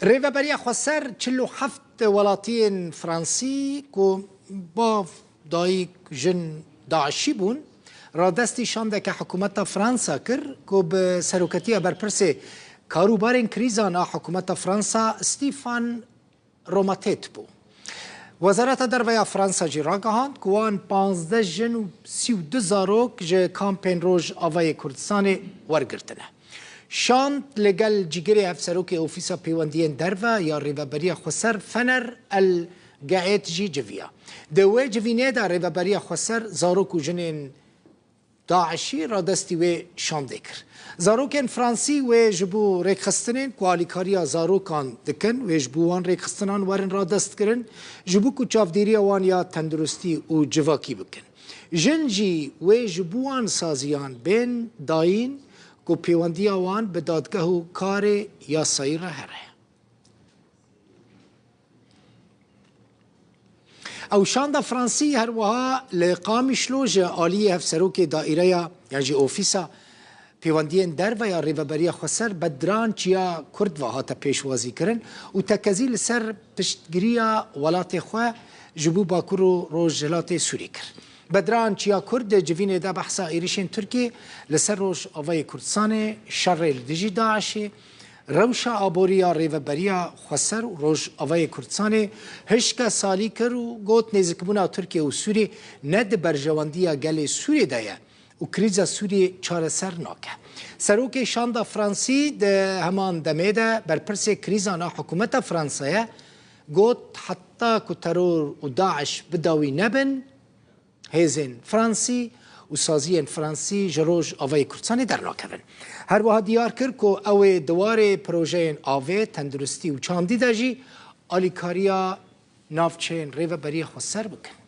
ریوبری خسر 47 ولاتین فرانسی که با دایک جن داعشی بون را دستی شانده که حکومت فرانسا کر که به سروکتی برپرس کاروبارین کریزانا حکومت فرانسا استیفان روماتیت بو. وزارت درویا فرانسا جی را گهاند که وان 15 جن و 32 زاروک جه کامپین روژ آوای کردستان ورگرتنه. شانت لگل جیگری افسروک اوفیسا پیوندین دروا یا ریوبری خسر فنر الگعیت جی جویا. دوی جوینه دا ریوبری خسر زاروک و جنین داعشی را دستی و شانده کر. زاروکن فرانسی و جبو ریکخستنین کوالیکاریا زاروکان دکن و جبوان ریکخستنان ورن را دست کرن جبو کو چافدیری وان یا تندرستی و جواکی بکن. جنجی و جبوان سازیان بین داین که پیوندی وان به دادگاه و کار یاسایی را هره. او شانده فرانسی هر وها لقامی شلوج آلی هفسروک دائره یعنی اوفیسا پیوندین در و یا ریوبری خسر بدران چیا کرد و هاتا پیشوازی کرن و تکزیل سر پشتگیریا ولات خواه جبو باکور و روژلات سوری کرد. بدران چیا کرد جوین دا بحثا ایریشین ترکی لسر روش آوای کردستان شر لدجی داعشی روشا آبوریا ریوبریا خسر و روش آوای کردستان هشکا سالی کر و گوت نیزکبونا ترکی و سوری ند برجواندیا گل سوری دایا و کریزا سوری چار سر ناکه. سروک شاندا فرانسی ده همان دمیده برپرس کریزانا حکومت فرانسایه گوت حتی که ترور و داعش بداوی نبن هیزن فرانسی و سازی فرانسی جروج آوای کردستانی در ناکبن. هر وها دیار کرد که او دوار پروژه آوه تندرستی و چاندی داجی آلیکاریا نافچین ریوبری خسر بکن.